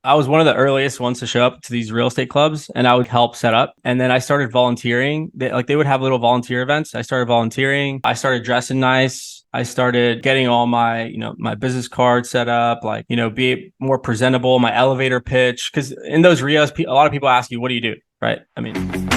I was one of the earliest ones to show up to these real estate clubs and I would help set up. And then I started volunteering. They would have little volunteer events. I started volunteering. I started dressing nice. I started getting all my, my business cards set up, like, be more presentable, my elevator pitch. Cause in those Rios, a lot of people ask you, what do you do? Right. I mean,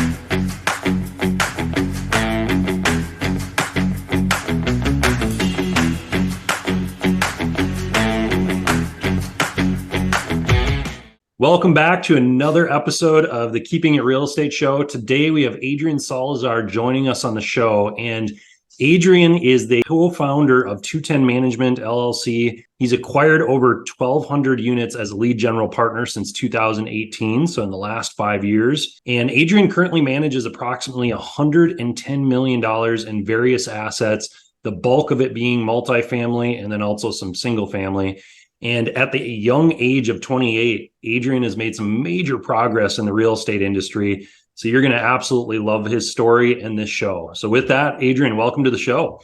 Welcome back to another episode of the Keeping It Real Estate Show. Today we have Adrian Salazar joining us on the show, and Adrian is the co-founder of 210 Management LLC. He's acquired over 1,200 units as a lead general partner since 2018, so in the last 5 years. And Adrian currently manages approximately $110 million in various assets, the bulk of it being multifamily and then also some single family. And at the young age of 28, Adrian has made some major progress in the real estate industry. So you're going to absolutely love his story and this show. So with that, Adrian, welcome to the show.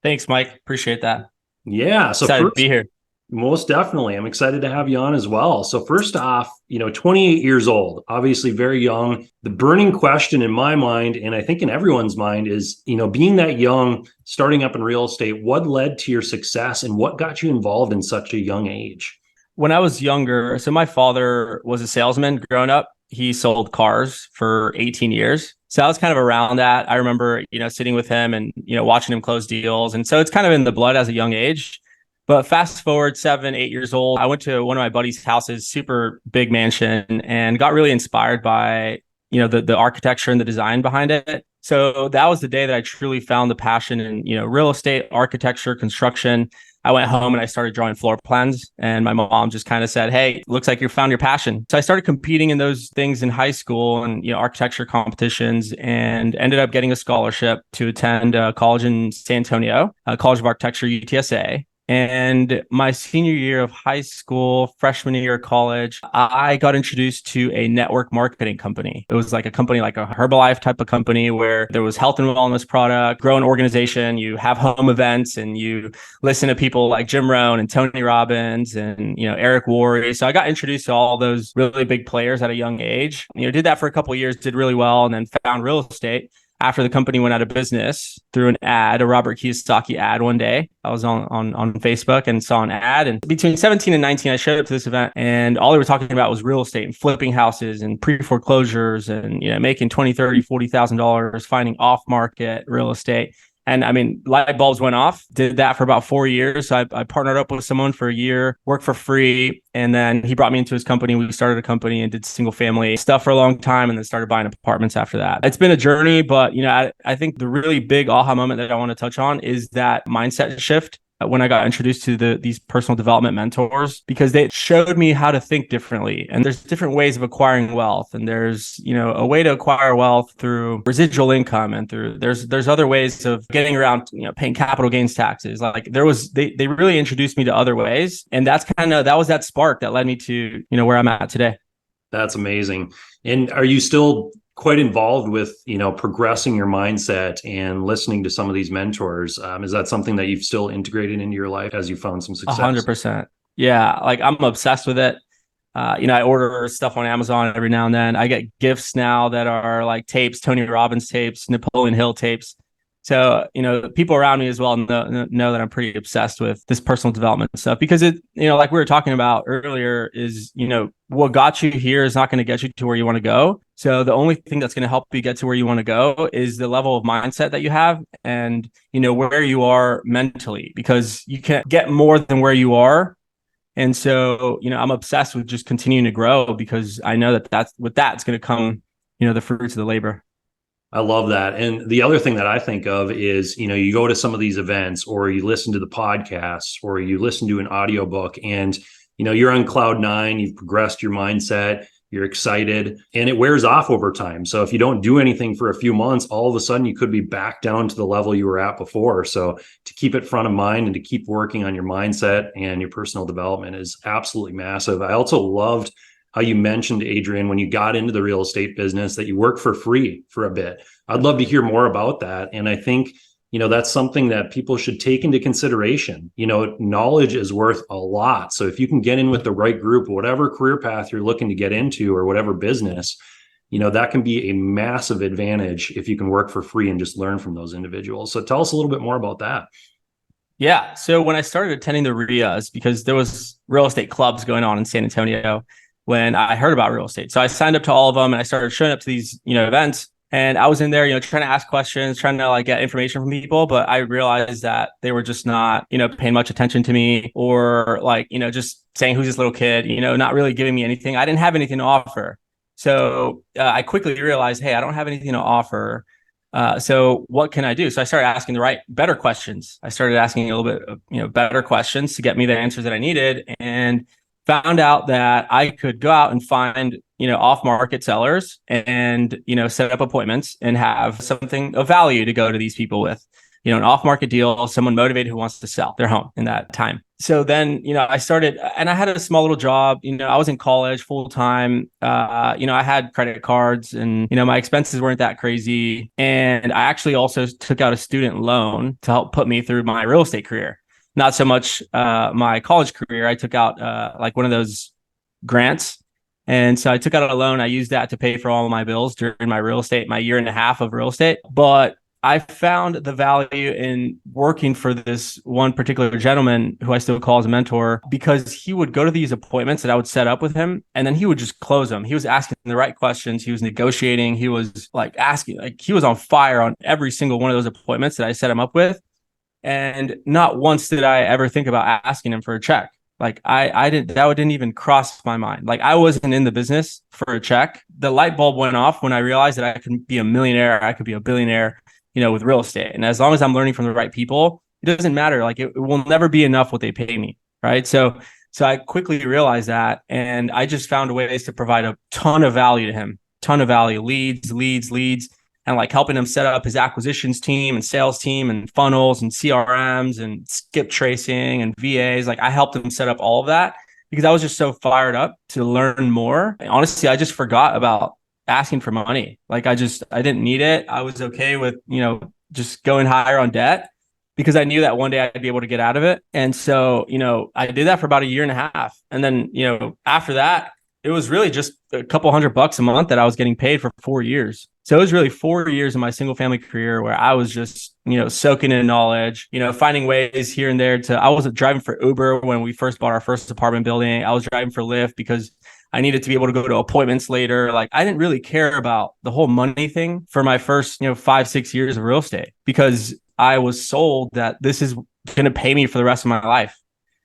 thanks, Mike. Appreciate that. Yeah. So Excited to first, be here. most definitely. I'm excited to have you on as well. So first off, 28 years old, obviously very young. The burning question in my mind, and I think in everyone's mind, is, being that young, starting up in real estate, what led to your success and what got you involved in such a young age? When I was younger, so my father was a salesman growing up. He sold cars for 18 years. So I was kind of around that. I remember, sitting with him and, watching him close deals. And so it's kind of in the blood as a young age. But fast forward 7, 8 years old, I went to one of my buddy's houses, super big mansion, and got really inspired by, the architecture and the design behind it. So that was the day that I truly found the passion in, real estate, architecture, construction. I went home and I started drawing floor plans, and my mom just kind of said, "Hey, looks like you found your passion." So I started competing in those things in high school and, architecture competitions, and ended up getting a scholarship to attend a college in San Antonio, College of Architecture, UTSA. And my senior year of high school, freshman year of college, I got introduced to a network marketing company. It was like a company, like a Herbalife type of company, where there was health and wellness product, grow an organization, you have home events, and you listen to people like Jim Rohn and Tony Robbins and, Eric Worre. So I got introduced to all those really big players at a young age. Did that for a couple of years, did really well, and then found real estate after the company went out of business through an ad, a Robert Kiyosaki ad one day. I was on Facebook and saw an ad. And between 17 and 19, I showed up to this event, and all they were talking about was real estate and flipping houses and pre-foreclosures and, making $20,000, $30,000, $40,000, finding off-market real estate. And I mean, light bulbs went off. Did that for about 4 years. So I partnered up with someone for a year, worked for free. And then he brought me into his company. We started a company and did single family stuff for a long time, and then started buying apartments after that. It's been a journey, but I think the really big aha moment that I want to touch on is that mindset shift when I got introduced to these personal development mentors, because they showed me how to think differently. And there's different ways of acquiring wealth. And there's, a way to acquire wealth through residual income, and there's other ways of getting around, paying capital gains taxes. Like they really introduced me to other ways. And that was that spark that led me to, where I'm at today. That's amazing. And are you still quite involved with, progressing your mindset and listening to some of these mentors? Is that something that you've still integrated into your life as you found some success? 100%. Yeah. Like I'm obsessed with it. I order stuff on Amazon every now and then. I get gifts now that are like tapes, Tony Robbins tapes, Napoleon Hill tapes. So, people around me as well know that I'm pretty obsessed with this personal development stuff, because it, like we were talking about earlier, is, what got you here is not going to get you to where you want to go. So the only thing that's going to help you get to where you want to go is the level of mindset that you have and, where you are mentally, because you can't get more than where you are. And so, I'm obsessed with just continuing to grow, because I know that's going to come, the fruits of the labor. I love that. And the other thing that I think of is, you go to some of these events, or you listen to the podcasts, or you listen to an audiobook, and, you're on cloud nine, you've progressed your mindset, you're excited, and it wears off over time. So if you don't do anything for a few months, all of a sudden you could be back down to the level you were at before. So to keep it front of mind and to keep working on your mindset and your personal development is absolutely massive. I also loved how you mentioned, Adrian, when you got into the real estate business, that you worked for free for a bit. I'd love to hear more about that. And I think, that's something that people should take into consideration. Knowledge is worth a lot. So if you can get in with the right group, whatever career path you're looking to get into or whatever business, that can be a massive advantage if you can work for free and just learn from those individuals. So tell us a little bit more about that. Yeah. So when I started attending the RIAs, because there was real estate clubs going on in San Antonio when I heard about real estate. So I signed up to all of them and I started showing up to these, events. And I was in there, trying to ask questions, trying to like get information from people, but I realized that they were just not, paying much attention to me, or like, just saying, who's this little kid, not really giving me anything. I didn't have anything to offer. So I quickly realized, hey, I don't have anything to offer. So what can I do? So I started asking better questions. I started asking a little bit of, better questions to get me the answers that I needed, and found out that I could go out and find, off market sellers and, set up appointments and have something of value to go to these people with, an off market deal, someone motivated who wants to sell their home in that time. So then, I started, and I had a small little job, I was in college full time. I had credit cards and, my expenses weren't that crazy. And I actually also took out a student loan to help put me through my real estate career. Not so much my college career. I took out like one of those grants. And so I took out a loan. I used that to pay for all of my bills during my year and a half of real estate. But I found the value in working for this one particular gentleman who I still call as a mentor, because he would go to these appointments that I would set up with him, and then he would just close them. He was asking the right questions. He was negotiating. He was like asking, like he was on fire on every single one of those appointments that I set him up with. And not once did I ever think about asking him for a check. Like I didn't even cross my mind. Like I wasn't in the business for a check. The light bulb went off when I realized that I could be a millionaire. I could be a billionaire, with real estate. And as long as I'm learning from the right people, it doesn't matter. Like it will never be enough what they pay me. Right. So I quickly realized that. And I just found ways to provide a ton of value to him, ton of value, leads, and like helping him set up his acquisitions team and sales team and funnels and CRMs and skip tracing and VAs. Like I helped him set up all of that because I was just so fired up to learn more. And honestly, I just forgot about asking for money. Like I didn't need it. I was okay with, just going higher on debt because I knew that one day I'd be able to get out of it. And so, I did that for about a year and a half. And then, after that, it was really just a couple $100 a month that I was getting paid for 4 years. So it was really 4 years of my single family career where I was just, soaking in knowledge, finding ways here and there I wasn't driving for Uber when we first bought our first apartment building. I was driving for Lyft because I needed to be able to go to appointments later. Like I didn't really care about the whole money thing for my first, 5-6 years of real estate, because I was sold that this is going to pay me for the rest of my life.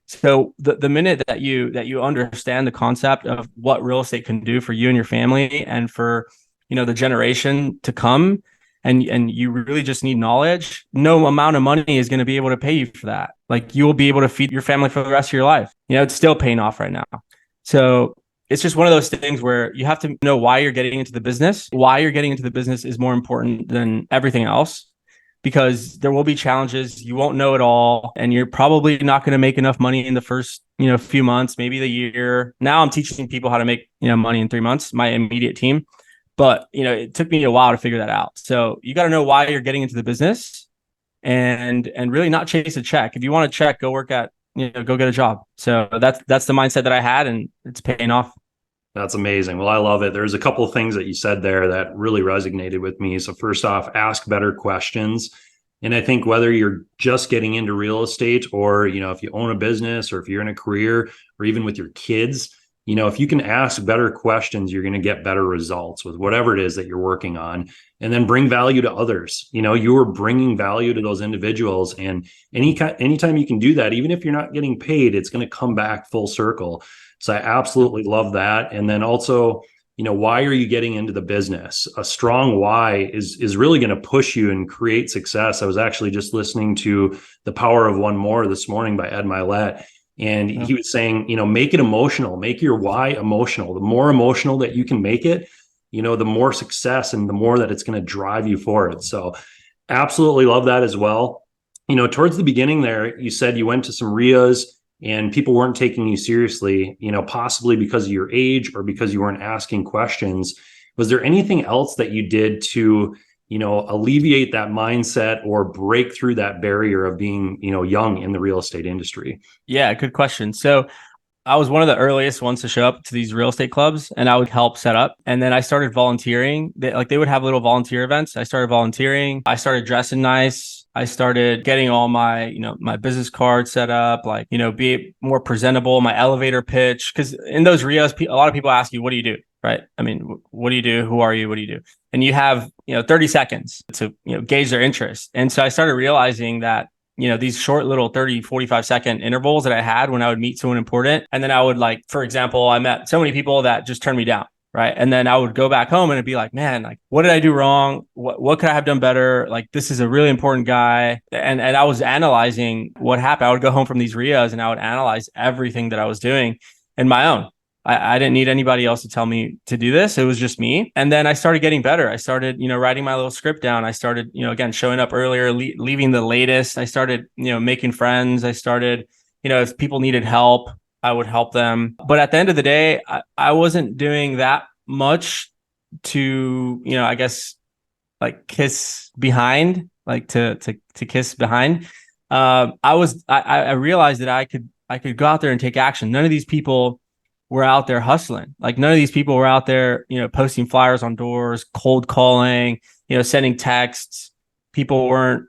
So the minute that you understand the concept of what real estate can do for you and your family and for, the generation to come, and you really just need knowledge, no amount of money is going to be able to pay you for that. Like you will be able to feed your family for the rest of your life. It's still paying off right now. So it's just one of those things where you have to know why you're getting into the business. Why you're getting into the business is more important than everything else, because there will be challenges. You won't know it all, and you're probably not going to make enough money in the first, few months, maybe the year. Now I'm teaching people how to make, money in 3 months, my immediate team. But, it took me a while to figure that out. So you got to know why you're getting into the business and really not chase a check. If you want a check, go work at, go get a job. So that's the mindset that I had, and it's paying off. That's amazing. Well, I love it. There's a couple of things that you said there that really resonated with me. So first off, ask better questions. And I think whether you're just getting into real estate or, if you own a business or if you're in a career or even with your kids, if you can ask better questions, you're going to get better results with whatever it is that you're working on, and then bring value to others. You are bringing value to those individuals. And anytime you can do that, even if you're not getting paid, it's going to come back full circle. So I absolutely love that. And then also, why are you getting into the business? A strong why is really going to push you and create success. I was actually just listening to The Power of One More this morning by Ed Milet. And he was saying, make it emotional, make your why emotional. The more emotional that you can make it, the more success and the more that it's going to drive you forward. So absolutely love that as well. Towards the beginning there, you said you went to some RIAs and people weren't taking you seriously, possibly because of your age or because you weren't asking questions. Was there anything else that you did to, alleviate that mindset or break through that barrier of being, young in the real estate industry? Yeah, good question. So I was one of the earliest ones to show up to these real estate clubs, and I would help set up. And then I started volunteering. They would have little volunteer events. I started volunteering. I started dressing nice. I started getting all my, my business cards set up, like, be more presentable, my elevator pitch. Because in those RIOs, a lot of people ask you, what do you do? Right. I mean, what do you do? Who are you? What do you do? And you have, 30 seconds to, gauge their interest. And so I started realizing that these short little 30, 45-second intervals that I had when I would meet someone important. And then I would, like, for example, I met so many people that just turned me down. Right. And then I would go back home and it'd be like, man, like, what did I do wrong? What could I have done better? Like, this is a really important guy. And I was analyzing what happened. I would go home from these RIAs and I would analyze everything that I was doing in my own. I didn't need anybody else to tell me to do this. It was just me. And then I started getting better. I started, writing my little script down. I started, again, showing up earlier, leaving the latest. I started, making friends. I started, if people needed help, I would help them. But at the end of the day, I wasn't doing that much to, I guess, like, kiss behind, like to kiss behind. I realized that I could go out there and take action. None of these people were out there hustling. Like, none of these people were out there, posting flyers on doors, cold calling, sending texts. People weren't,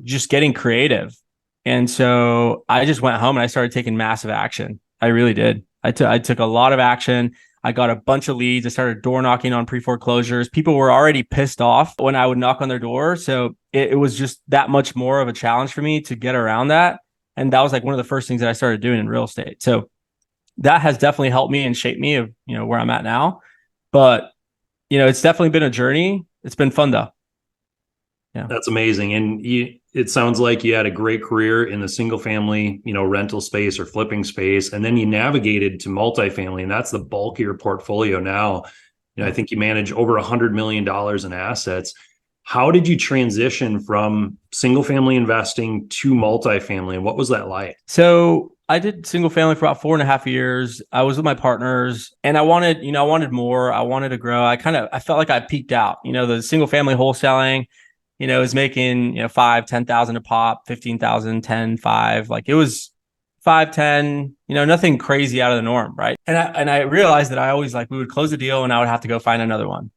just getting creative. And so I just went home and I started taking massive action. I really did. I took a lot of action. I got a bunch of leads. I started door knocking on pre-foreclosures. People were already pissed off when I would knock on their door. So it was just that much more of a challenge for me to get around that. And that was like one of the first things that I started doing in real estate. So that has definitely helped me and shaped me of, where I'm at now. But, it's definitely been a journey. It's been fun though. Yeah. That's amazing. And it sounds like you had a great career in the single family, rental space or flipping space. And then you navigated to multifamily, and that's the bulk of your portfolio now. I think you manage over $100 million in assets. How did you transition from single family investing to multifamily? And what was that like? So I did single family for about 4.5 years. I was with my partners and I wanted more. I wanted to grow. I felt like I peaked out. The single family wholesaling, is making, 5, 10,000 a pop, 15,000, 10, 5. Like, it was 5, 10, nothing crazy out of the norm. Right. And I realized that I always, like, we would close the deal and I would have to go find another one,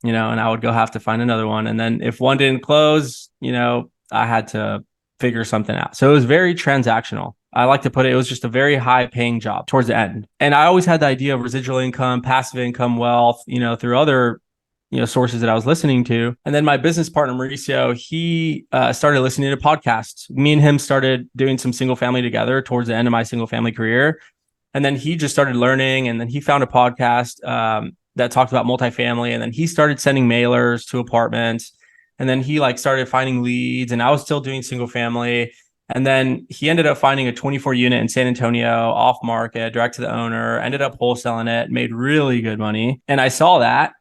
and I would go have to find another one. And then if one didn't close, I had to figure something out. So it was very transactional. I like to put it was just a very high paying job towards the end. And I always had the idea of residual income, passive income, wealth, through other, sources that I was listening to. And then my business partner, Mauricio, he started listening to podcasts. Me and him started doing some single family together towards the end of my single family career. And then he just started learning. And then he found a podcast that talked about multifamily. And then he started sending mailers to apartments. And then he, like, started finding leads, and I was still doing single family. And then he ended up finding a 24 unit in San Antonio, off market, direct to the owner, ended up wholesaling it, made really good money. And I saw that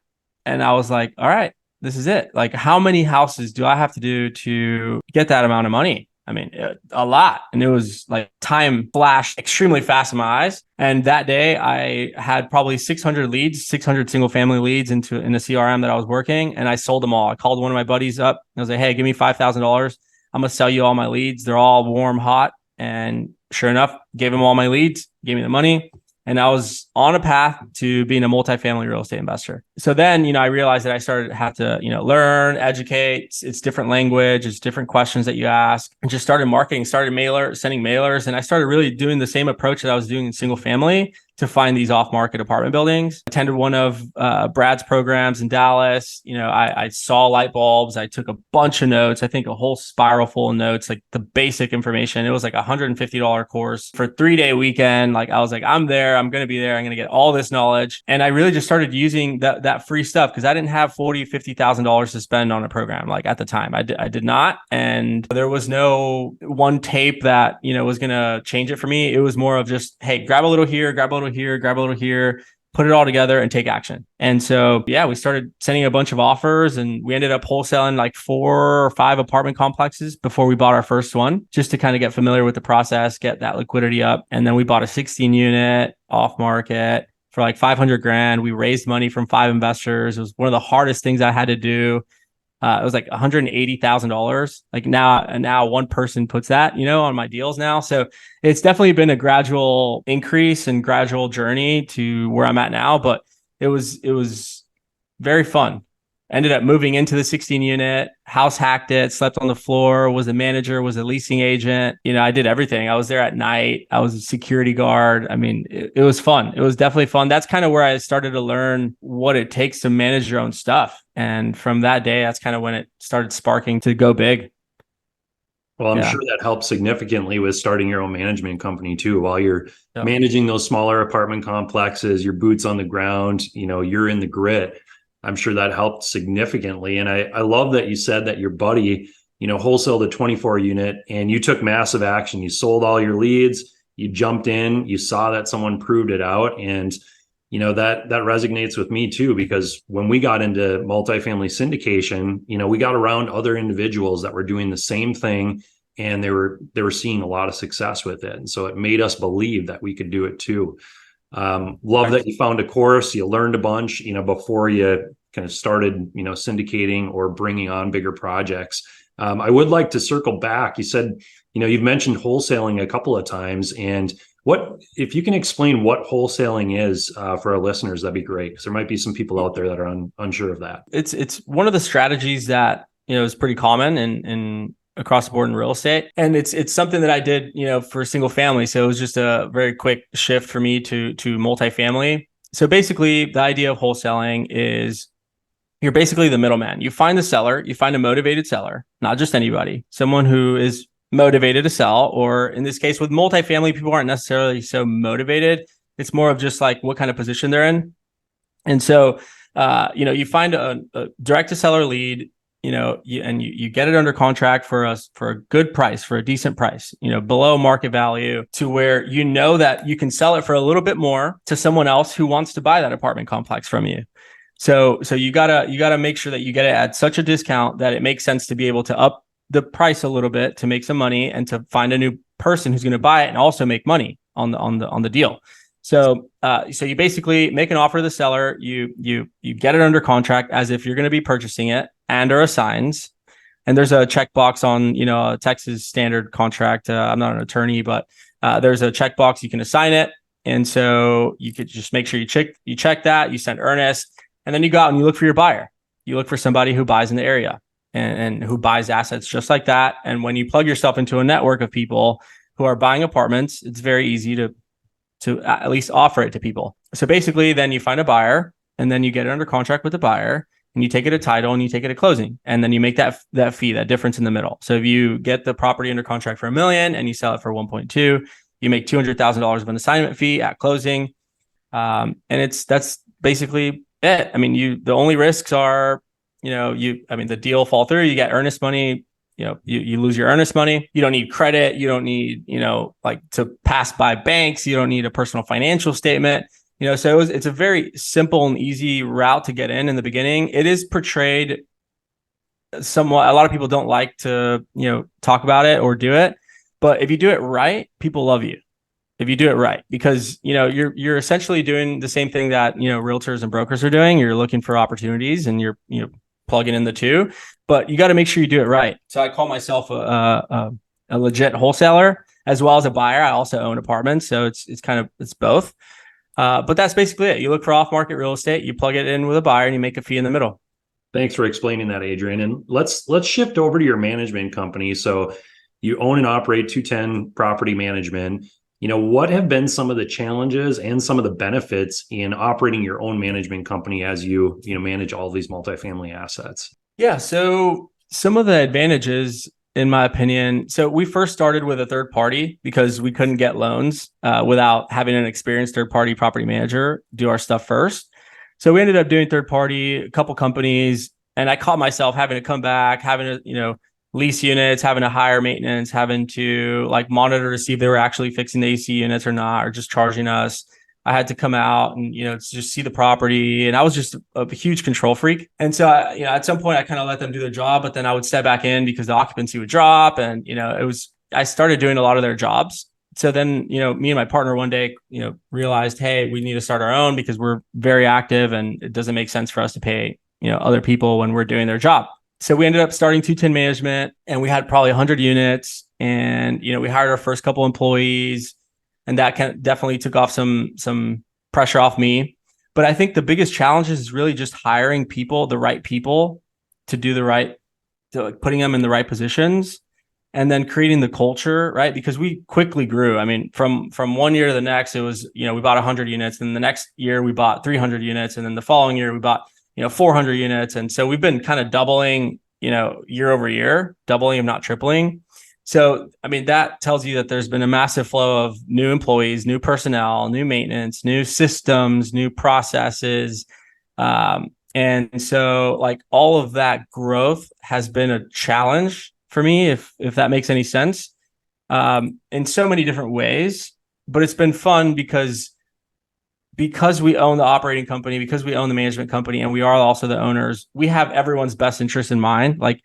and I was like, all right, this is it. Like, how many houses do I have to do to get that amount of money? I mean, a lot. And it was like time flashed extremely fast in my eyes. And that day I had probably 600 leads, 600 single family leads in the CRM that I was working. And I sold them all. I called one of my buddies up. I was like, hey, give me $5,000. I'm going to sell you all my leads. They're all warm, hot. And sure enough, gave him all my leads, gave me the money. And I was on a path to being a multifamily real estate investor. So then, I realized that I started to have to, learn, educate. It's different language. It's different questions that you ask. And just started marketing, sending mailers. And I started really doing the same approach that I was doing in single family to find these off-market apartment buildings. Attended one of Brad's programs in Dallas. I saw light bulbs. I took a bunch of notes. I think a whole spiral full of notes, like the basic information. It was like a $150 course for a 3-day weekend. Like, I was like, I'm there. I'm going to be there. I'm going to get all this knowledge. And I really just started using that free stuff because I didn't have $40,000, $50,000 to spend on a program. Like, at the time, I did not. And there was no one tape that, was going to change it for me. It was more of just, hey, grab a little here, grab a little here, grab a little here, put it all together and take action. And so, yeah, we started sending a bunch of offers and we ended up wholesaling like 4 or 5 apartment complexes before we bought our first one, just to kind of get familiar with the process, get that liquidity up. And then we bought a 16 unit off market for like $500,000. We raised money from 5 investors. It was one of the hardest things I had to do. It was like $180,000. Like now one person puts that, on my deals now. So it's definitely been a gradual increase and gradual journey to where I'm at now. But it was very fun. Ended up moving into the 16 unit, house hacked it, slept on the floor, was a manager, was a leasing agent. I did everything. I was there at night. I was a security guard. I mean, it was fun. It was definitely fun. That's kind of where I started to learn what it takes to manage your own stuff. And from that day, that's kind of when it started sparking to go big. Well, I'm Yeah. sure that helps significantly with starting your own management company too. While you're Yep. managing those smaller apartment complexes, your boots on the ground, you're in the grit. I'm sure that helped significantly. And I love that you said that your buddy, wholesaled a 24 unit and you took massive action. You sold all your leads, you jumped in, you saw that someone proved it out. And, that resonates with me too, because when we got into multifamily syndication, we got around other individuals that were doing the same thing and they were seeing a lot of success with it. And so it made us believe that we could do it too. Love that you found a course, you learned a bunch, before you kind of started, syndicating or bringing on bigger projects. I would like to circle back. You said, you've mentioned wholesaling a couple of times, and if you can explain what wholesaling is for our listeners, that'd be great, because there might be some people out there that are unsure of that. It's one of the strategies that, is pretty common in across the board in real estate. And it's something that I did, for single family. So it was just a very quick shift for me to multifamily. So basically the idea of wholesaling is you're basically the middleman. You find the seller, you find a motivated seller, not just anybody, someone who is motivated to sell, or in this case with multifamily, people aren't necessarily so motivated. It's more of just like what kind of position they're in. And so, you find a direct to seller lead, you get it under contract for a good price, for a decent price, below market value, to where that you can sell it for a little bit more to someone else who wants to buy that apartment complex from you. So you gotta make sure that you get it at such a discount that it makes sense to be able to up the price a little bit to make some money and to find a new person who's going to buy it and also make money on the deal. So you basically make an offer to the seller, you get it under contract as if you're going to be purchasing it, and or assigns. And there's a checkbox on, a Texas standard contract. I'm not an attorney, but there's a checkbox, you can assign it. And so you could just make sure you check that, you send earnest, and then you go out and you look for your buyer. You look for somebody who buys in the area and who buys assets just like that. And when you plug yourself into a network of people who are buying apartments, it's very easy to at least offer it to people. So basically, then you find a buyer, and then you get it under contract with the buyer, and you take it to title, and you take it to closing, and then you make that fee, that difference in the middle. So if you get the property under contract for $1 million and you sell it for 1.2, you make $200,000 of an assignment fee at closing, and that's basically it. I mean, the only risks are, the deal fall through, you get earnest money. You lose your earnest money. You don't need credit. You don't need, to pass by banks. You don't need a personal financial statement. So it's a very simple and easy route to get in the beginning. It is portrayed somewhat. A lot of people don't like to, talk about it or do it. But if you do it right, people love you. If you do it right, because, you're essentially doing the same thing that, realtors and brokers are doing. You're looking for opportunities and you're, plugging in the two, but you got to make sure you do it right. So I call myself a legit wholesaler as well as a buyer. I also own apartments, so it's both. But that's basically it. You look for off-market real estate, you plug it in with a buyer, and you make a fee in the middle. Thanks for explaining that, Adrian. And let's shift over to your management company. So you own and operate 210 Property Management. What have been some of the challenges and some of the benefits in operating your own management company as you manage all these multifamily assets? Yeah. So some of the advantages, in my opinion, so we first started with a third party because we couldn't get loans without having an experienced third party property manager do our stuff first. So we ended up doing third party, a couple companies, and I caught myself having to come back, having to, lease units, having to hire maintenance, having to monitor to see if they were actually fixing the AC units or not, or just charging us. I had to come out and, just see the property. And I was just a huge control freak. And so, at some point I kind of let them do their job, but then I would step back in because the occupancy would drop. And, I started doing a lot of their jobs. So then, me and my partner one day, realized, hey, we need to start our own, because we're very active and it doesn't make sense for us to pay, other people when we're doing their job. So we ended up starting 210 management, and we had probably 100 units, and we hired our first couple employees, and that definitely took off some pressure off me. But I think the biggest challenge is really just hiring people, the right people, to do the right, to like putting them in the right positions, and then creating the culture, right? Because we quickly grew. I mean, from one year to the next, it was, we bought 100 units, and the next year we bought 300 units, and then the following year we bought 400 units. And so we've been kind of doubling, year over year, doubling, if not tripling. So, I mean, that tells you that there's been a massive flow of new employees, new personnel, new maintenance, new systems, new processes. And so like all of that growth has been a challenge for me, if that makes any sense, in so many different ways. But it's been fun because we own the operating company, because we own the management company, and we are also the owners. We have everyone's best interest in mind. Like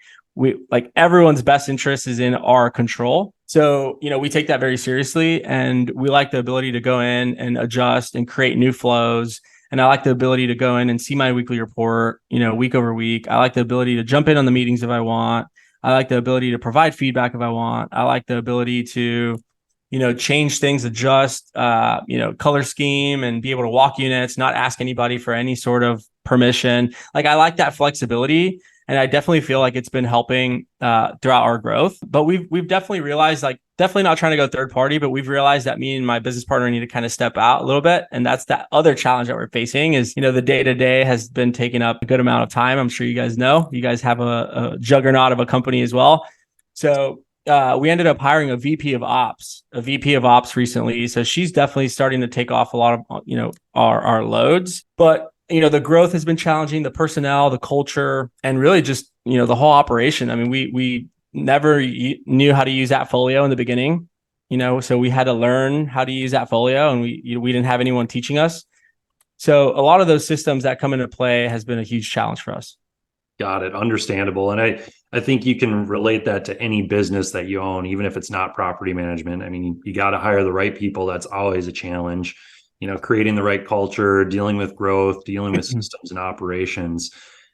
everyone's best interest is in our control. So, we take that very seriously, and we like the ability to go in and adjust and create new flows. And I like the ability to go in and see my weekly report, week over week. I like the ability to jump in on the meetings if I want. I like the ability to provide feedback if I want. I like the ability to, change things, adjust, color scheme, and be able to walk units, not ask anybody for any sort of permission. Like I like that flexibility. And I definitely feel like it's been helping throughout our growth. But we've definitely realized, like, definitely not trying to go third party, but we've realized that me and my business partner need to kind of step out a little bit. And that's that other challenge that we're facing is, the day-to-day has been taking up a good amount of time. I'm sure you guys know. You guys have a juggernaut of a company as well. So we ended up hiring a VP of ops recently. So she's definitely starting to take off a lot of, our loads. But the growth has been challenging, the personnel, the culture, and really just, the whole operation. I mean, we never knew how to use Appfolio in the beginning, so we had to learn how to use Appfolio, and we didn't have anyone teaching us. So a lot of those systems that come into play has been a huge challenge for us. Got it. Understandable. And I think you can relate that to any business that you own, even if it's not property management. I mean, you got to hire the right people. That's always a challenge. Creating the right culture, dealing with growth, dealing with systems and operations.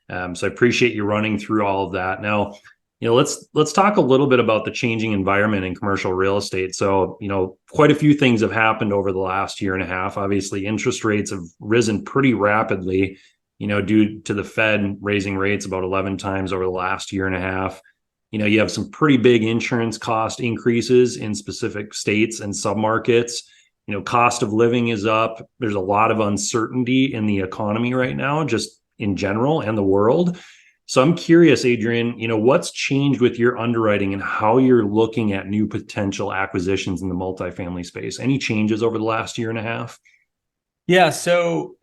So I appreciate you running through all of that. Now, let's talk a little bit about the changing environment in commercial real estate. So, quite a few things have happened over the last year and a half. Obviously, interest rates have risen pretty rapidly, due to the Fed raising rates about 11 times over the last year and a half. You have some pretty big insurance cost increases in specific states and submarkets. Cost of living is up. There's a lot of uncertainty in the economy right now, just in general, and the world. So I'm curious, Adrian, what's changed with your underwriting and how you're looking at new potential acquisitions in the multifamily space? Any changes over the last year and a half? Yeah. So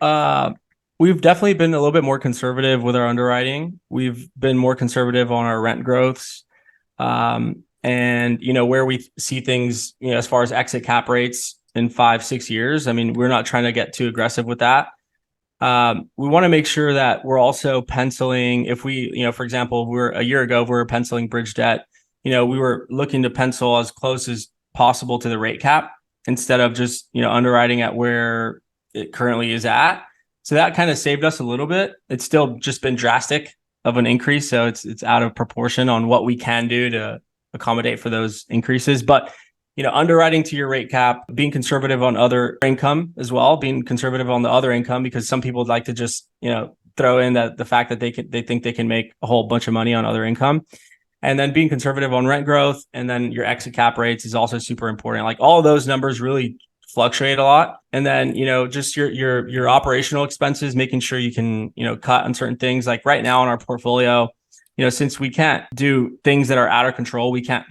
we've definitely been a little bit more conservative with our underwriting. We've been more conservative on our rent growths. And where we see things, as far as exit cap rates in 5-6 years, I mean, we're not trying to get too aggressive with that. We want to make sure that we're also penciling, if we, for example, a year ago, we were penciling bridge debt, we were looking to pencil as close as possible to the rate cap instead of just, underwriting at where it currently is at. So that kind of saved us a little bit. It's still just been drastic of an increase. So it's out of proportion on what we can do to accommodate for those increases. But underwriting to your rate cap, being conservative on other income as well, being conservative on the other income, because some people would like to just, throw in that the fact that they think they can make a whole bunch of money on other income. And then being conservative on rent growth, and then your exit cap rates is also super important. Like all of those numbers really fluctuate a lot. And then, just your operational expenses, making sure you can, cut on certain things. Like right now in our portfolio, since we can't do things that are out of control, we can't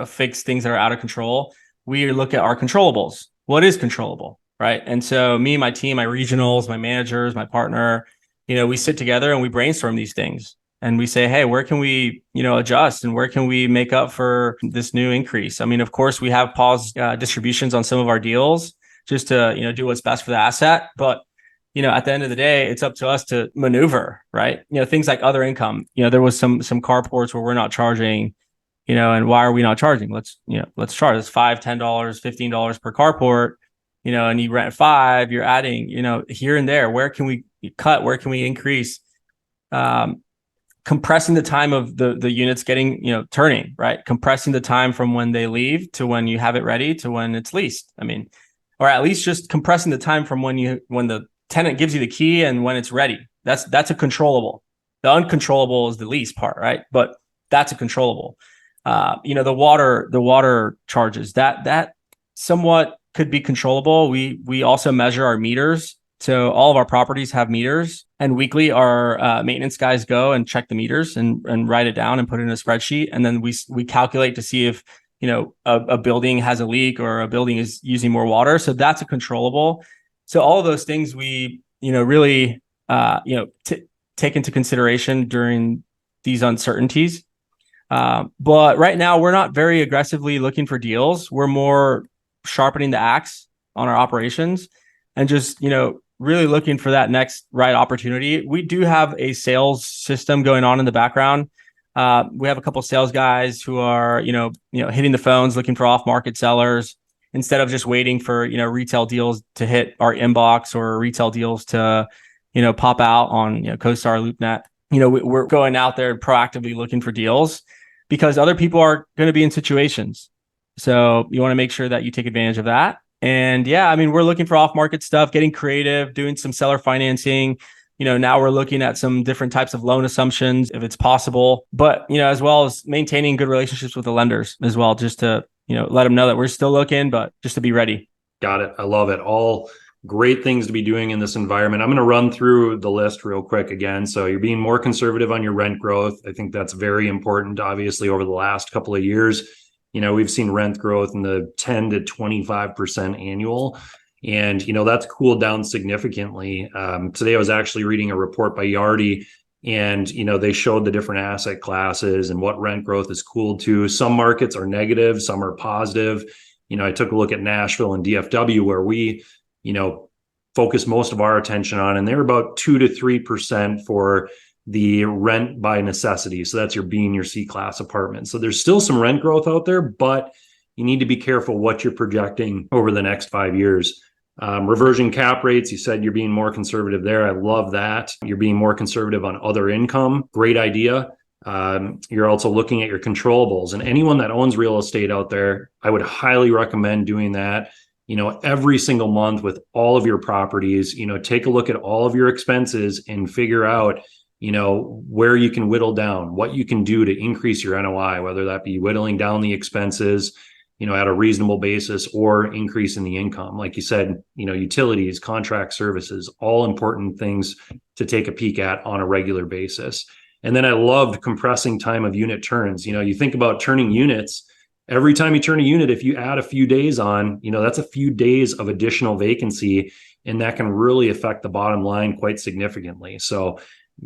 fix things that are out of control. We look at our controllables. What is controllable, right? And so me, my team, my regionals, my managers, my partner, we sit together and we brainstorm these things. And we say, hey, where can we, adjust, and where can we make up for this new increase? I mean, of course, we have paused distributions on some of our deals just to, do what's best for the asset. But, at the end of the day, it's up to us to maneuver, right? Things like other income. There was some carports where we're not charging, and why are we not charging? Let's charge. It's $5, $10, $15 per carport, and you rent 5, you're adding, here and there. Where can we cut? Where can we increase? compressing the time of the units getting, turning, right? Compressing the time from when they leave to when you have it ready to when it's leased. I mean, or at least just compressing the time from when the tenant gives you the key and when it's ready. That's a controllable. The uncontrollable is the lease part, right? But that's a controllable. The water charges that somewhat could be controllable. We also measure our meters. So all of our properties have meters, and weekly our maintenance guys go and check the meters and write it down and put it in a spreadsheet. And then we calculate to see if, a building has a leak or a building is using more water. So that's a controllable. So all of those things we, really, take into consideration during these uncertainties. But right now we're not very aggressively looking for deals. We're more sharpening the axe on our operations and just, really looking for that next right opportunity. We do have a sales system going on in the background. We have a couple of sales guys who are, hitting the phones, looking for off-market sellers instead of just waiting for, retail deals to hit our inbox or retail deals to, pop out on, CoStar, LoopNet. We're going out there proactively looking for deals because other people are going to be in situations. So you want to make sure that you take advantage of that. And yeah, I mean, we're looking for off-market stuff, getting creative, doing some seller financing. Now we're looking at some different types of loan assumptions if it's possible, but, as well as maintaining good relationships with the lenders as well, just to, let them know that we're still looking, but just to be ready. Got it. I love it. All great things to be doing in this environment. I'm going to run through the list real quick again. So you're being more conservative on your rent growth. I think that's very important, obviously, over the last couple of years. We've seen rent growth in the 10 to 25% annual. And, that's cooled down significantly. Today, I was actually reading a report by Yardi, and, they showed the different asset classes and what rent growth is cooled to. Some markets are negative, some are positive. I took a look at Nashville and DFW where we, focus most of our attention on, and they're about 2 to 3% for the rent by necessity. So that's your B and your C class apartment. So there's still some rent growth out there, but you need to be careful what you're projecting over the next 5 years. Reversion cap rates, you said you're being more conservative there. I love that. You're being more conservative on other income. Great idea. You're also looking at your controllables, and anyone that owns real estate out there, I would highly recommend doing that. Every single month with all of your properties, take a look at all of your expenses and figure out where you can whittle down, what you can do to increase your NOI, whether that be whittling down the expenses, at a reasonable basis, or increase in the income. Like you said, utilities, contract services, all important things to take a peek at on a regular basis. And then I loved compressing time of unit turns. You think about turning units. Every time you turn a unit, if you add a few days on, that's a few days of additional vacancy, and that can really affect the bottom line quite significantly. So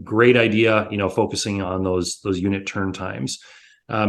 great idea, focusing on those unit turn times.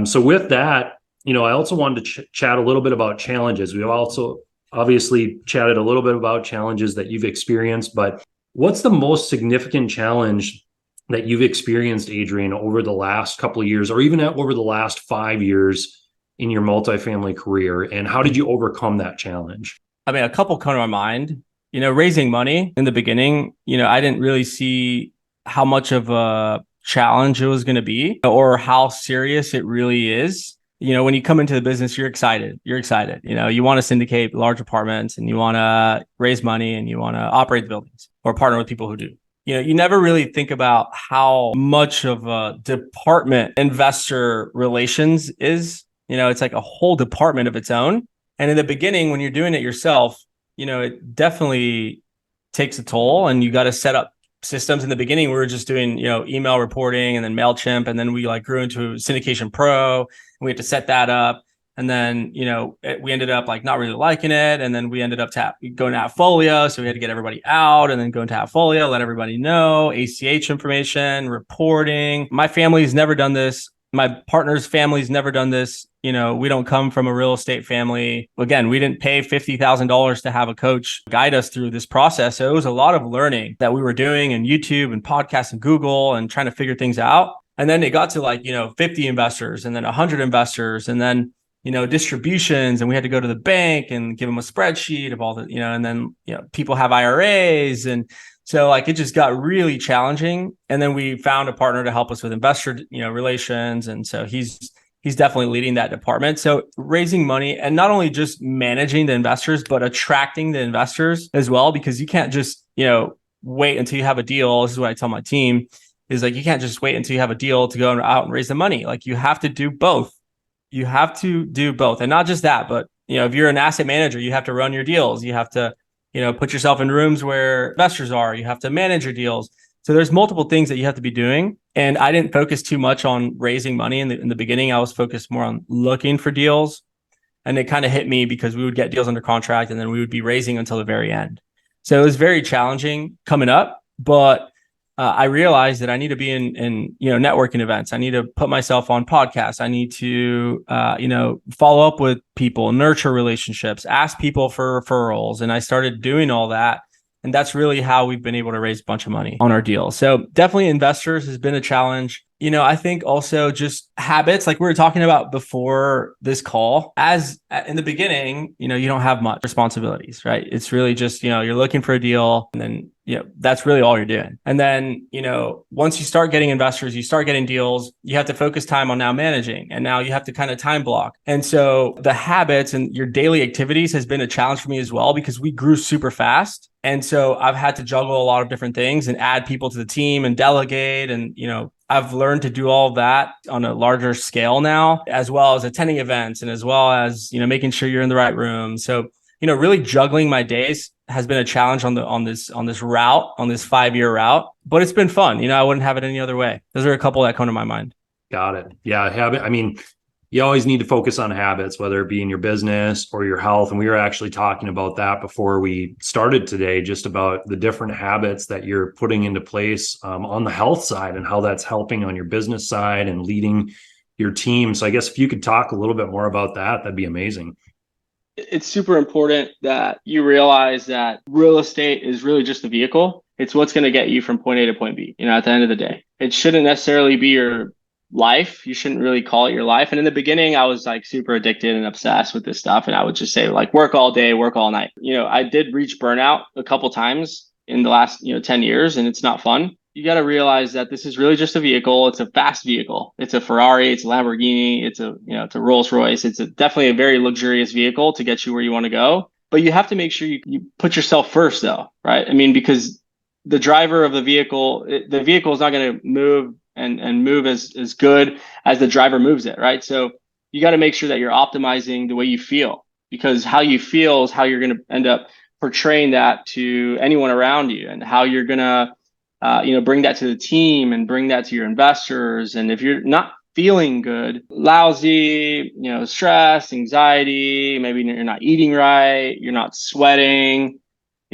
So with that, I also wanted to chat a little bit about challenges. We've also obviously chatted a little bit about challenges that you've experienced, but what's the most significant challenge that you've experienced, Adrian, over the last couple of years, or even over the last 5 years in your multifamily career? And how did you overcome that challenge? I mean, a couple come to my mind. Raising money in the beginning, I didn't really see how much of a challenge it was going to be or how serious it really is. When you come into the business, you're excited. You want to syndicate large apartments and you want to raise money and you want to operate the buildings or partner with people who do. You never really think about how much of a department investor relations is. It's like a whole department of its own. And in the beginning, when you're doing it yourself, it definitely takes a toll, and you got to set up systems. In the beginning, we were just doing, email reporting and then MailChimp. And then we grew into Syndication Pro, and we had to set that up. And then, we ended up not really liking it. And then we ended up going to Appfolio. So we had to get everybody out and then go into Appfolio, let everybody know, ACH information, reporting. My family's never done this. My partner's family's never done this. We don't come from a real estate family. Again, we didn't pay $50,000 to have a coach guide us through this process. So it was a lot of learning that we were doing in YouTube and podcasts and Google and trying to figure things out. And then it got to 50 investors and then 100 investors and then, distributions. And we had to go to the bank and give them a spreadsheet of all the, and then, people have IRAs and So like it just got really challenging. And then we found a partner to help us with investor, relations. And so he's definitely leading that department. So raising money and not only just managing the investors, but attracting the investors as well, because you can't just, wait until you have a deal. This is what I tell my team is like, you can't just wait until you have a deal to go out and raise the money. Like you have to do both. You have to do both. And not just that, but if you're an asset manager, you have to run your deals. You have to, put yourself in rooms where investors are. You have to manage your deals. So there's multiple things that you have to be doing. And I didn't focus too much on raising money in the beginning. I was focused more on looking for deals. And it kind of hit me because we would get deals under contract and then we would be raising until the very end. So it was very challenging coming up, but I realized that I need to be in networking events. I need to put myself on podcasts. I need to follow up with people, nurture relationships, ask people for referrals, and I started doing all that. And that's really how we've been able to raise a bunch of money on our deals. So definitely investors has been a challenge. I think also just habits, like we were talking about before this call, as in the beginning, you don't have much responsibilities, right? It's really just, you're looking for a deal and then, that's really all you're doing. And then, once you start getting investors, you start getting deals, you have to focus time on now managing. And now you have to kind of time block. And so the habits and your daily activities has been a challenge for me as well, because we grew super fast. And so I've had to juggle a lot of different things and add people to the team and delegate. And, I've learned to do all of that on a larger scale now, as well as attending events and as well as, making sure you're in the right room. So, really juggling my days has been a challenge on this route, on this 5-year route, but it's been fun. I wouldn't have it any other way. Those are a couple that come to my mind. Got it. Yeah. Habit. I mean, you always need to focus on habits, whether it be in your business or your health. And we were actually talking about that before we started today, just about the different habits that you're putting into place on the health side and how that's helping on your business side and leading your team. So I guess if you could talk a little bit more about that, that'd be amazing. It's super important that you realize that real estate is really just a vehicle. It's what's going to get you from point A to point B, at the end of the day. It shouldn't necessarily be your life. You shouldn't really call it your life. And in the beginning, I was like super addicted and obsessed with this stuff. And I would just say like work all day, work all night. I did reach burnout a couple times in the last, 10 years, and it's not fun. You got to realize that this is really just a vehicle. It's a fast vehicle. It's a Ferrari. It's a Lamborghini. It's a Rolls Royce. It's definitely a very luxurious vehicle to get you where you want to go. But you have to make sure you put yourself first, though, right? I mean, because the driver of the vehicle is not going to move and move as good as the driver moves it, right? So you got to make sure that you're optimizing the way you feel, because how you feel is how you're going to end up portraying that to anyone around you, and how you're going to bring that to the team and bring that to your investors. And if you're not feeling good, lousy, stress, anxiety, maybe you're not eating right, you're not sweating,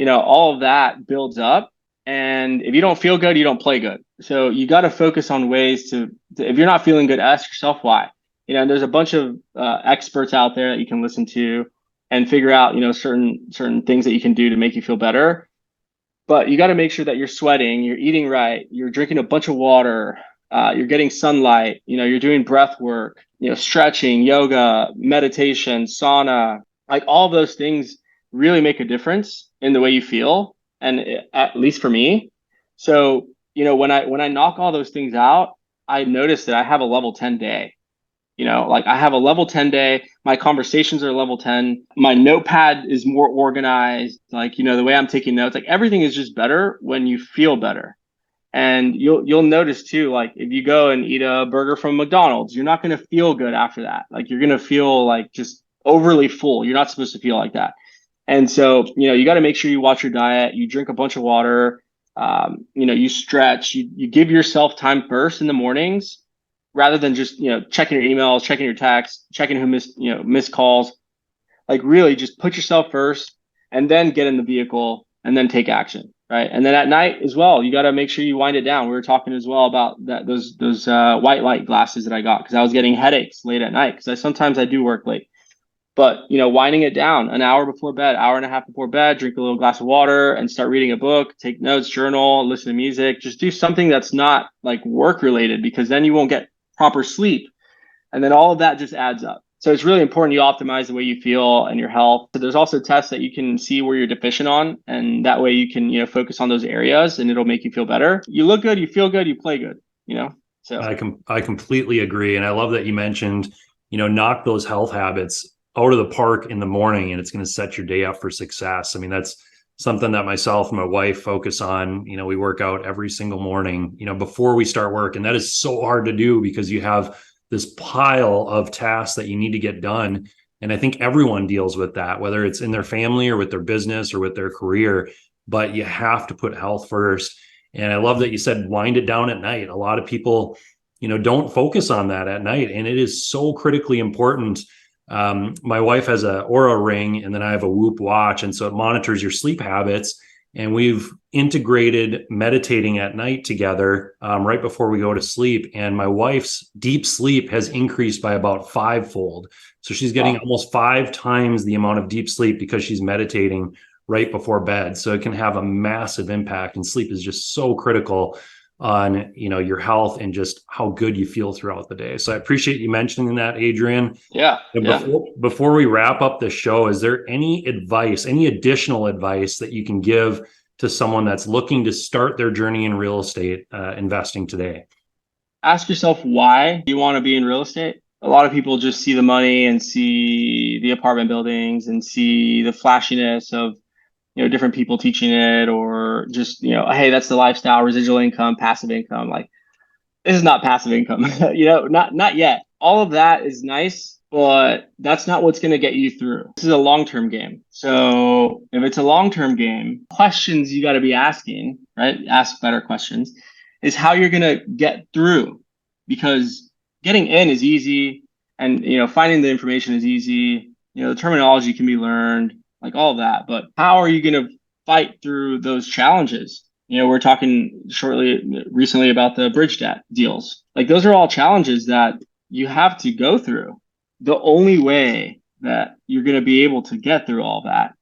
all of that builds up. And if you don't feel good, you don't play good. So you got to focus on ways to, if you're not feeling good, ask yourself why. And there's a bunch of experts out there that you can listen to and figure out, certain things that you can do to make you feel better. But you got to make sure that you're sweating, you're eating right, you're drinking a bunch of water, you're getting sunlight, you're doing breath work, stretching, yoga, meditation, sauna, like all of those things really make a difference in the way you feel. And at least for me. So, when I knock all those things out, I notice that I have a level 10 day. Like I have a level 10 day. My conversations are level 10. My notepad is more organized. Like, the way I'm taking notes, like everything is just better when you feel better. And you'll notice too, like if you go and eat a burger from McDonald's, you're not going to feel good after that. Like you're going to feel like just overly full. You're not supposed to feel like that. And so, you got to make sure you watch your diet, you drink a bunch of water, you stretch, you give yourself time first in the mornings, rather than just, checking your emails, checking your texts, checking who missed calls. Like really just put yourself first and then get in the vehicle and then take action. Right. And then at night as well, you got to make sure you wind it down. We were talking as well about those white light glasses that I got because I was getting headaches late at night because sometimes I do work late. But, winding it down an hour before bed, hour and a half before bed, drink a little glass of water and start reading a book, take notes, journal, listen to music, just do something that's not like work related, because then you won't get proper sleep. And then all of that just adds up. So it's really important you optimize the way you feel and your health. So there's also tests that you can see where you're deficient on, and that way you can, focus on those areas and it'll make you feel better. You look good, you feel good, you play good. So I completely agree. And I love that you mentioned, knock those health habits out of the park in the morning and it's going to set your day up for success. I mean, that's something that myself and my wife focus on. We work out every single morning, before we start work. And that is so hard to do because you have this pile of tasks that you need to get done. And I think everyone deals with that, whether it's in their family or with their business or with their career, but you have to put health first. And I love that you said wind it down at night. A lot of people, don't focus on that at night. And it is so critically important. My wife has a Aura ring and then I have a Whoop watch. And so it monitors your sleep habits. And we've integrated meditating at night together right before we go to sleep. And my wife's deep sleep has increased by about 5-fold. So she's getting almost 5 times the amount of deep sleep because she's meditating right before bed. So it can have a massive impact. And sleep is just so critical on, your health and just how good you feel throughout the day. So I appreciate you mentioning that, Adrian. Yeah. Before we wrap up the show, is there any additional advice that you can give to someone that's looking to start their journey in real estate investing today? Ask yourself, why do you want to be in real estate? A lot of people just see the money and see the apartment buildings and see the flashiness of different people teaching it, or just, hey, that's the lifestyle, residual income, passive income. Like, this is not passive income, not yet. All of that is nice, but that's not what's going to get you through. This is a long-term game. So if it's a long-term game, questions you got to be asking, right? Ask better questions, is how you're going to get through, because getting in is easy. And, finding the information is easy. The terminology can be learned, like all of that. But how are you going to fight through those challenges? We're talking recently about the bridge debt deals. Like, those are all challenges that you have to go through. The only way that you're going to be able to get through all that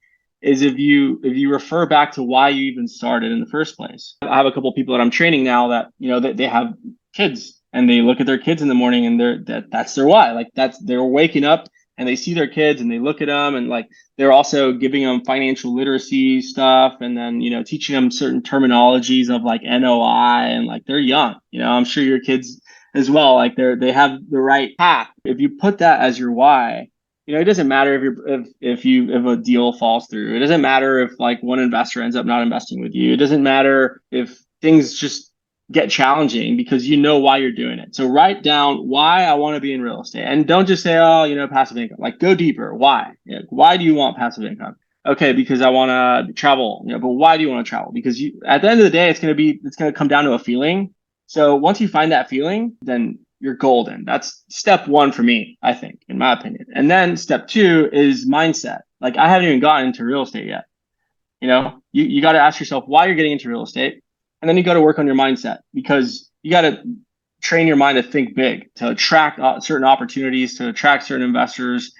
is if you refer back to why you even started in the first place. I have a couple of people that I'm training now that, they have kids, and they look at their kids in the morning and that's their why. Like, they're waking up and they see their kids and they look at them, and like, they're also giving them financial literacy stuff, and then, teaching them certain terminologies of like NOI, and like, they're young, I'm sure your kids as well, like they have the right path. If you put that as your why, it doesn't matter if a deal falls through. It doesn't matter if like one investor ends up not investing with you. It doesn't matter if things just get challenging, because you know why you're doing it. So write down why I want to be in real estate, and don't just say, oh, passive income. Like, go deeper. Why? Why do you want passive income? Okay, because I want to travel. But why do you want to travel? Because at the end of the day, it's going to come down to a feeling. So once you find that feeling, then you're golden. That's step 1 for me, I think, in my opinion. And then step 2 is mindset. Like, I haven't even gotten into real estate yet. You got to ask yourself why you're getting into real estate. And then you got to work on your mindset, because you got to train your mind to think big, to attract certain opportunities, to attract certain investors,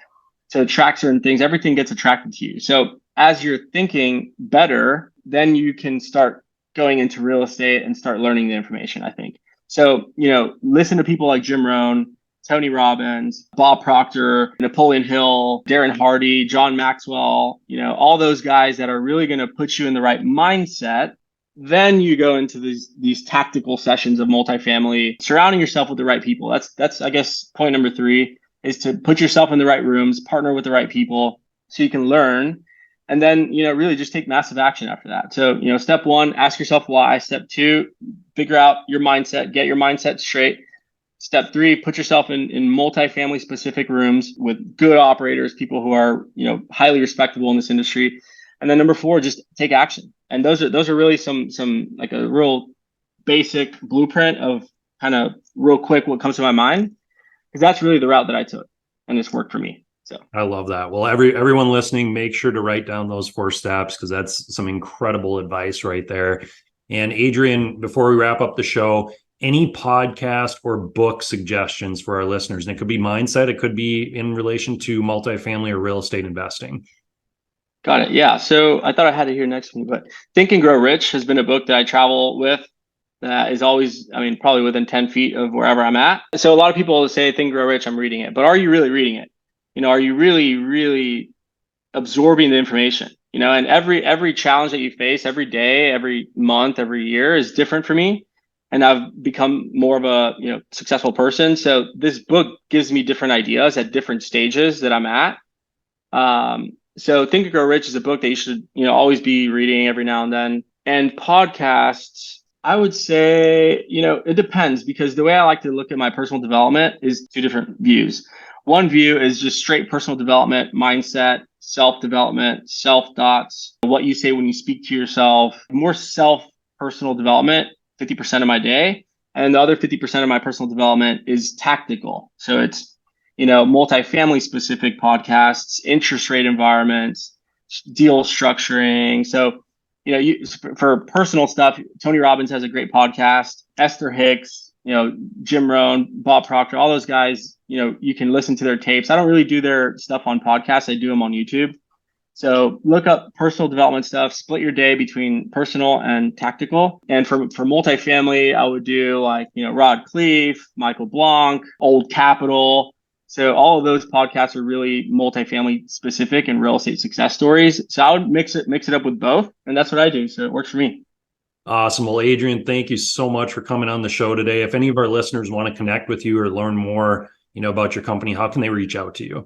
to attract certain things. Everything gets attracted to you. So as you're thinking better, then you can start going into real estate and start learning the information, I think. So, listen to people like Jim Rohn, Tony Robbins, Bob Proctor, Napoleon Hill, Darren Hardy, John Maxwell, all those guys that are really going to put you in the right mindset. Then you go into these tactical sessions of multifamily, surrounding yourself with the right people. That's I guess point number 3, is to put yourself in the right rooms, partner with the right people so you can learn. And then, really just take massive action after that. So, step 1, ask yourself why. Step 2, figure out your mindset, get your mindset straight. Step 3, put yourself in multifamily specific rooms with good operators, people who are, highly respectable in this industry. And then number 4, just take action. And those are really some like a real basic blueprint of kind of real quick what comes to my mind, because that's really the route that I took, and it's worked for me. So I love that. Well, everyone listening, make sure to write down those 4 steps, because that's some incredible advice right there. And Adrian, before we wrap up the show, any podcast or book suggestions for our listeners? And it could be mindset, it could be in relation to multifamily or real estate investing. Got it. Yeah. So I thought I had it here next to me, but Think and Grow Rich has been a book that I travel with, that is always, probably within 10 feet of wherever I'm at. So a lot of people say Think and Grow Rich, I'm reading it, but are you really reading it? Are you really, really absorbing the information? And every challenge that you face every day, every month, every year is different for me. And I've become more of a, successful person. So this book gives me different ideas at different stages that I'm at. So Think and Grow Rich is a book that you should, always be reading every now and then. And podcasts, I would say, it depends, because the way I like to look at my personal development is two different views. One view is just straight personal development, mindset, self-development, self-thoughts, what you say when you speak to yourself, more personal development, 50% of my day. And the other 50% of my personal development is tactical. So it's, multifamily specific podcasts, interest rate environments, deal structuring. So, for personal stuff, Tony Robbins has a great podcast, Esther Hicks, Jim Rohn, Bob Proctor, all those guys, you can listen to their tapes. I don't really do their stuff on podcasts. I do them on YouTube. So look up personal development stuff, split your day between personal and tactical. And for multifamily, I would do Rod Cleef, Michael Blanc, Old Capital. So all of those podcasts are really multifamily specific and real estate success stories. So I would mix it up with both. And that's what I do. So it works for me. Awesome. Well, Adrian, thank you so much for coming on the show today. If any of our listeners want to connect with you or learn more, about your company, how can they reach out to you?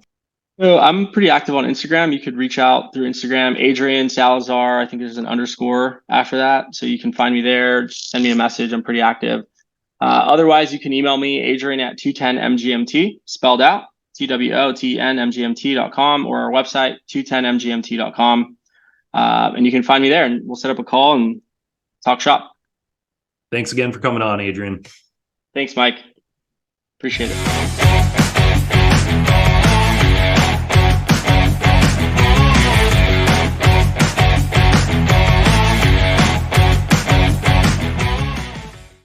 So I'm pretty active on Instagram. You could reach out through Instagram, Adrian Salazar. I think there's an underscore after that. So you can find me there. Just send me a message. I'm pretty active. Otherwise, you can email me, Adrian at 210mgmt, spelled out, TWOTNMGMT.com, or our website, 210mgmt.com. And you can find me there, and we'll set up a call and talk shop. Thanks again for coming on, Adrian. Thanks, Mike. Appreciate it.